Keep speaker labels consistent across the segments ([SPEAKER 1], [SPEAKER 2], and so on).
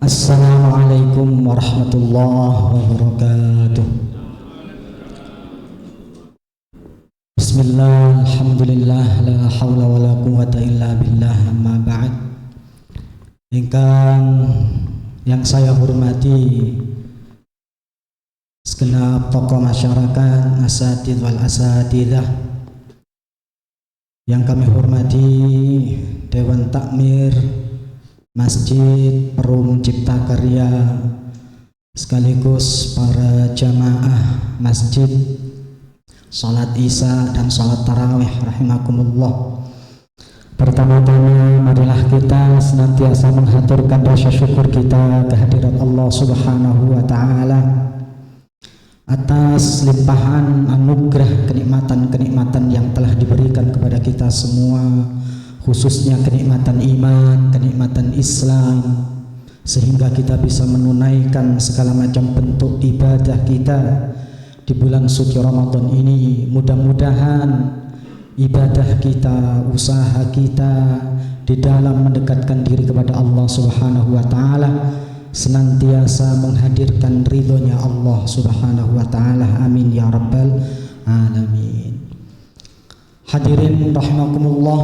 [SPEAKER 1] Assalamualaikum warahmatullahi wabarakatuh. Bismillah, alhamdulillah, la hawla wa la quwata illa billah, amma ba'd. Yang saya hormati segenap tokoh masyarakat, asatidz wal asatidzah. Yang kami hormati Dewan Takmir Masjid Perum Cipta Karya, sekaligus para jamaah masjid salat Isya dan salat tarawih rahimakumullah. Pertama-tama marilah kita senantiasa menghaturkan rasa syukur kita kehadirat Allah Subhanahu wa taala atas limpahan anugerah kenikmatan-kenikmatan yang telah diberikan kepada kita semua, khususnya kenikmatan iman, kenikmatan Islam, sehingga kita bisa menunaikan segala macam bentuk ibadah kita di bulan suci Ramadan ini. Mudah-mudahan ibadah kita, usaha kita di dalam mendekatkan diri kepada Allah Subhanahu wa taala senantiasa menghadirkan ridhonya Allah Subhanahu wa taala. Amin ya rabbal alamin. Hadirin rahimakumullah,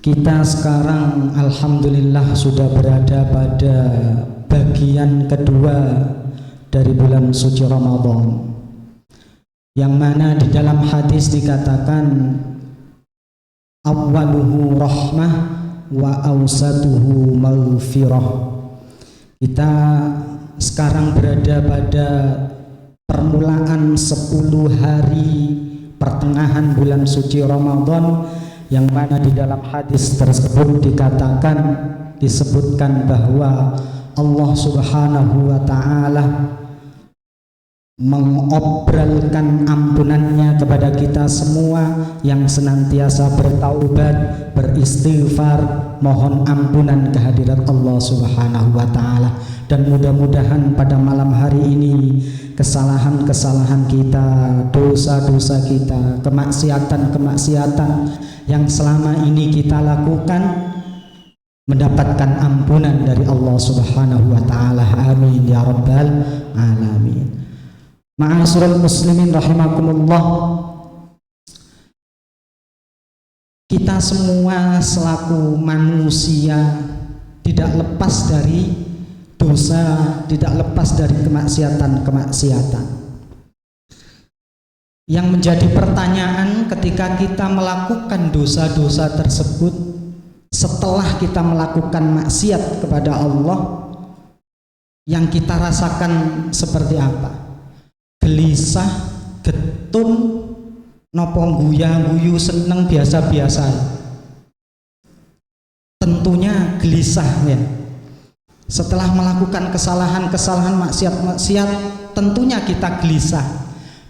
[SPEAKER 1] kita sekarang alhamdulillah sudah berada pada bagian kedua dari bulan suci Ramadan, yang mana di dalam hadis dikatakan awwaluhu rahmah wa awsatuhu maghfirah. Kita sekarang berada pada permulaan 10 hari pertengahan bulan suci Ramadan, yang mana di dalam hadis tersebut disebutkan bahwa Allah Subhanahu wa taala mengobrolkan ampunannya kepada kita semua yang senantiasa bertaubat, beristighfar, mohon ampunan kehadirat Allah Subhanahu wa taala. Dan mudah-mudahan pada malam hari ini kesalahan-kesalahan kita, dosa-dosa kita, kemaksiatan-kemaksiatan yang selama ini kita lakukan mendapatkan ampunan dari Allah Subhanahu wa taala. Amin ya rabbal alamin. Ma'asyiral muslimin rahimakumullah, kita semua selaku manusia tidak lepas dari dosa, tidak lepas dari kemaksiatan-kemaksiatan. Yang menjadi pertanyaan ketika kita melakukan dosa-dosa tersebut, setelah kita melakukan maksiat kepada Allah, yang kita rasakan seperti apa? Gelisah, getun, nopo guyu, seneng, biasa-biasa. Tentunya gelisah ya. Setelah melakukan kesalahan-kesalahan, maksiat-maksiat, tentunya kita gelisah.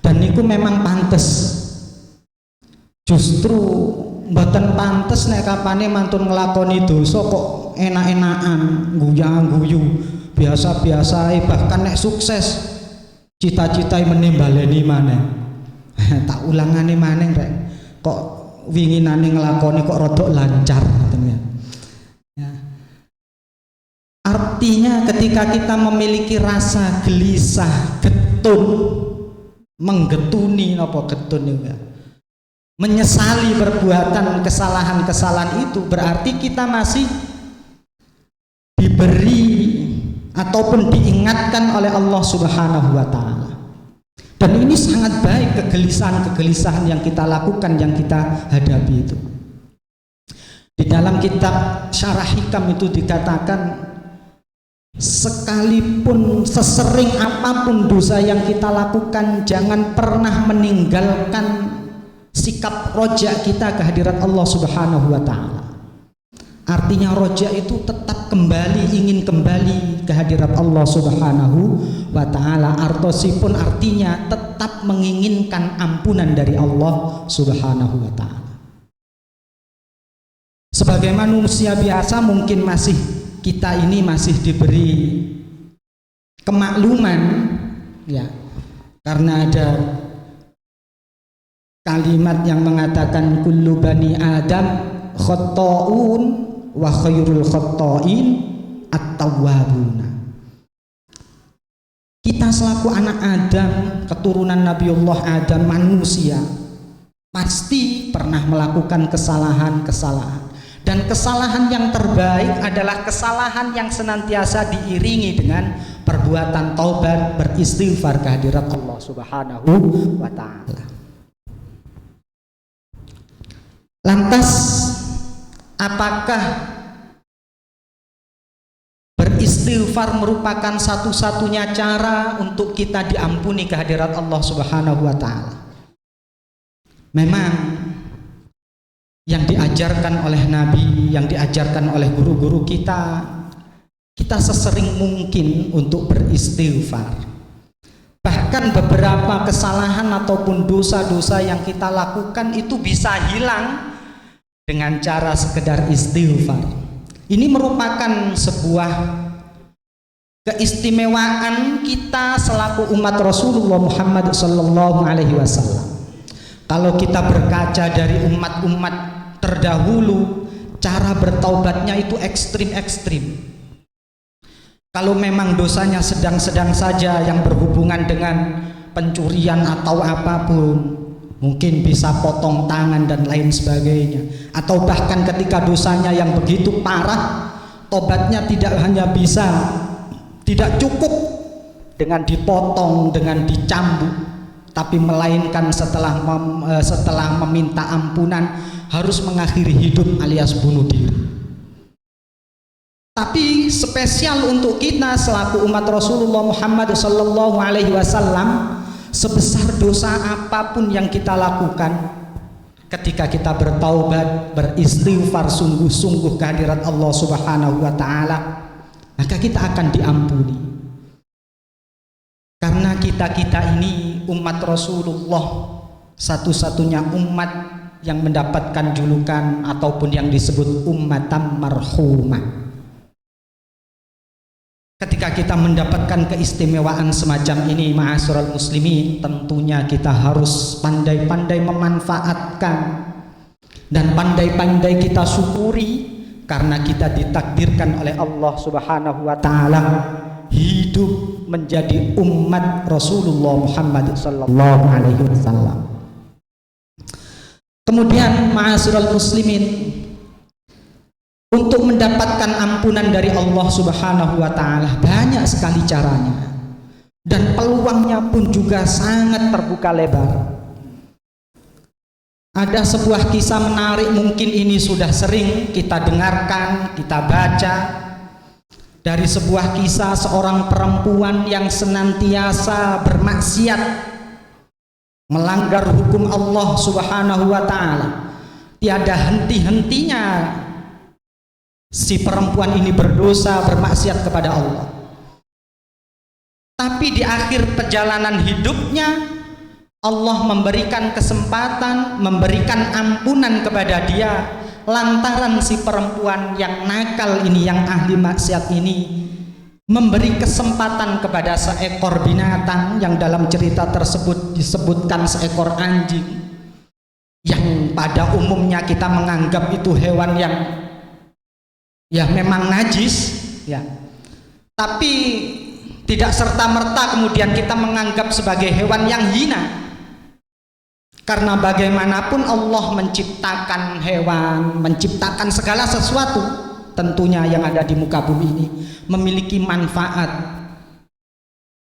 [SPEAKER 1] Dan itu memang pantes. Justru mboten pantes nek kapane mantun nglakoni dosa kok enak-enakan, guyu, biasa-biasa, bahkan nek sukses cita-cita menimbaleni maneh. Tak ulangane maneh rek. Kok winginane nglakoni kok rodok lancar ngoten ya. Artinya ketika kita memiliki rasa gelisah, getun, menggetuni napa getun ya, menyesali perbuatan kesalahan-kesalahan itu, berarti kita masih diberi ataupun diingatkan oleh Allah Subhanahu wa taala. Dan ini sangat baik, kegelisahan-kegelisahan yang kita lakukan, yang kita hadapi itu. Di dalam kitab Syarah Hikam itu dikatakan, sekalipun sesering apapun dosa yang kita lakukan, jangan pernah meninggalkan sikap roja kita kehadirat Allah Subhanahu wa taala. Artinya roja itu tetap kembali, ingin kembali kehadirat Allah Subhanahu wa taala. Artosipun artinya tetap menginginkan ampunan dari Allah Subhanahu wa taala. Sebagai manusia biasa mungkin kita ini masih diberi kemakluman ya, karena ada kalimat yang mengatakan kullu bani Adam khotta'un wa khairul khatta'in at-tawwabuna. Kita selaku anak Adam, keturunan Nabiullah Adam, manusia, pasti pernah melakukan kesalahan-kesalahan. Dan kesalahan yang terbaik adalah kesalahan yang senantiasa diiringi dengan perbuatan taubat, beristighfar kehadirat Allah Subhanahu wa ta'ala. Lantas, apakah beristighfar merupakan satu-satunya cara untuk kita diampuni kehadirat Allah Subhanahu wa ta'ala? Memang yang diajarkan oleh Nabi, yang diajarkan oleh guru-guru kita sesering mungkin untuk beristighfar. Bahkan beberapa kesalahan ataupun dosa-dosa yang kita lakukan itu bisa hilang dengan cara sekedar istighfar. Ini merupakan sebuah keistimewaan kita selaku umat Rasulullah Muhammad sallallahu alaihi wasallam. Kalau kita berkaca dari umat-umat terdahulu, cara bertaubatnya itu ekstrim-ekstrim. Kalau memang dosanya sedang-sedang saja yang berhubungan dengan pencurian atau apapun, mungkin bisa potong tangan dan lain sebagainya. Atau bahkan ketika dosanya yang begitu parah, tobatnya tidak cukup dengan dipotong, dengan dicambuk, tapi melainkan setelah meminta ampunan harus mengakhiri hidup alias bunuh diri. Tapi spesial untuk kita selaku umat Rasulullah Muhammad sallallahu alaihi wasallam, sebesar dosa apapun yang kita lakukan, ketika kita bertaubat, beristighfar sungguh-sungguh kehadirat Allah Subhanahu wa ta'ala, maka kita akan diampuni. Karena kita ini umat Rasulullah, satu-satunya umat yang mendapatkan julukan ataupun yang disebut ummatan marhumah. Ketika kita mendapatkan keistimewaan semacam ini, ma'asyiral muslimin, tentunya kita harus pandai-pandai memanfaatkan dan pandai-pandai kita syukuri, karena kita ditakdirkan oleh Allah Subhanahu wa ta'ala hidup menjadi umat Rasulullah Muhammad sallallahu alaihi wasallam. Kemudian ma'asyiral muslimin, untuk mendapatkan ampunan dari Allah Subhanahu wa ta'ala banyak sekali caranya, dan peluangnya pun juga sangat terbuka lebar. Ada sebuah kisah menarik, mungkin ini sudah sering kita dengarkan, kita baca, dari sebuah kisah seorang perempuan yang senantiasa bermaksiat, melanggar hukum Allah Subhanahu wa ta'ala. Tiada henti-hentinya si perempuan ini berdosa, bermaksiat kepada Allah. Tapi di akhir perjalanan hidupnya, Allah memberikan kesempatan, memberikan ampunan kepada dia, lantaran si perempuan yang nakal ini, yang ahli maksiat ini, memberi kesempatan kepada seekor binatang yang dalam cerita tersebut disebutkan seekor anjing, yang pada umumnya kita menganggap itu hewan yang ya memang najis ya, tapi tidak serta-merta kemudian kita menganggap sebagai hewan yang hina, karena bagaimanapun Allah menciptakan hewan, menciptakan segala sesuatu tentunya yang ada di muka bumi ini memiliki manfaat,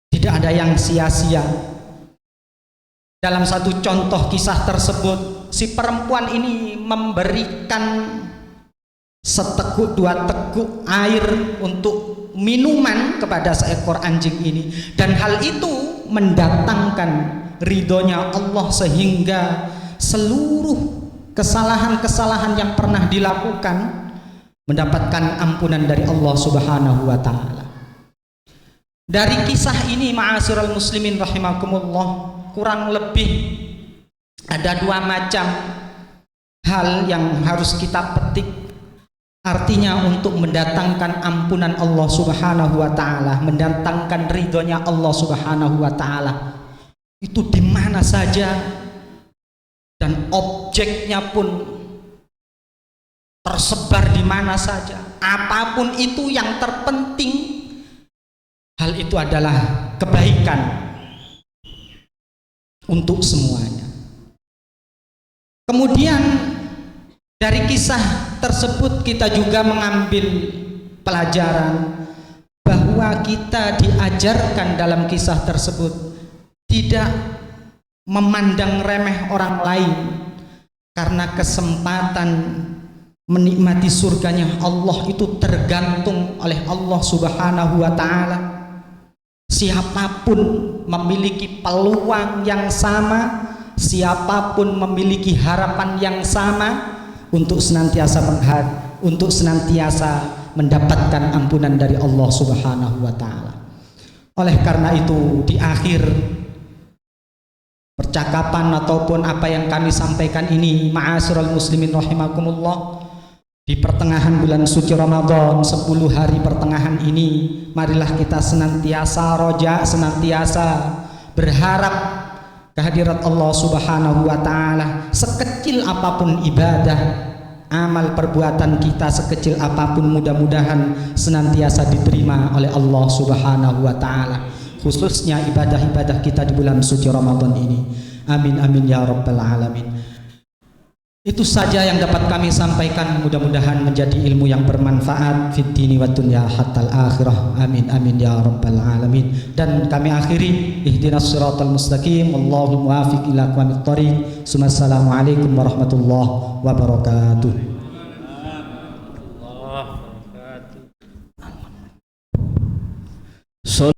[SPEAKER 1] tidak ada yang sia-sia. Dalam satu contoh kisah tersebut, si perempuan ini memberikan seteguk dua teguk air untuk minuman kepada seekor anjing ini, dan hal itu mendatangkan ridhonya Allah, sehingga seluruh kesalahan-kesalahan yang pernah dilakukan mendapatkan ampunan dari Allah Subhanahu wa ta'ala. Dari kisah ini ma'asyiral muslimin rahimakumullah, kurang lebih ada dua macam hal yang harus kita petik. Artinya untuk mendatangkan ampunan Allah Subhanahu wa ta'ala, mendatangkan ridhonya Allah Subhanahu wa ta'ala, itu di mana saja dan objeknya pun tersebar di mana saja, apapun itu yang terpenting hal itu adalah kebaikan untuk semuanya. Kemudian dari kisah tersebut kita juga mengambil pelajaran bahwa kita diajarkan dalam kisah tersebut tidak memandang remeh orang lain, karena kesempatan menikmati surganya Allah itu tergantung oleh Allah Subhanahu wa ta'ala. Siapapun memiliki peluang yang sama, siapapun memiliki harapan yang sama untuk senantiasa mendapatkan ampunan dari Allah Subhanahu wa ta'ala. Oleh karena itu, di akhir percakapan ataupun apa yang kami sampaikan ini, ma'asyiral muslimin rahimakumullah, di pertengahan bulan suci Ramadan, 10 hari pertengahan ini, marilah kita senantiasa roja, senantiasa berharap kehadirat Allah Subhanahu wa ta'ala. Sekecil apapun ibadah, amal perbuatan kita sekecil apapun, mudah-mudahan senantiasa diterima oleh Allah Subhanahu wa ta'ala, khususnya ibadah-ibadah kita di bulan suci Ramadan ini. Amin amin ya rabbal alamin. Itu saja yang dapat kami sampaikan, mudah-mudahan menjadi ilmu yang bermanfaat fid dini wad dunya hatta al-akhirah. Amin amin ya rabbal alamin. Dan kami akhiri, ihdinas siratal mustaqim, wallahul muwaffiq ila aqwamit thoriq. Assalamualaikum warahmatullahi wabarakatuh.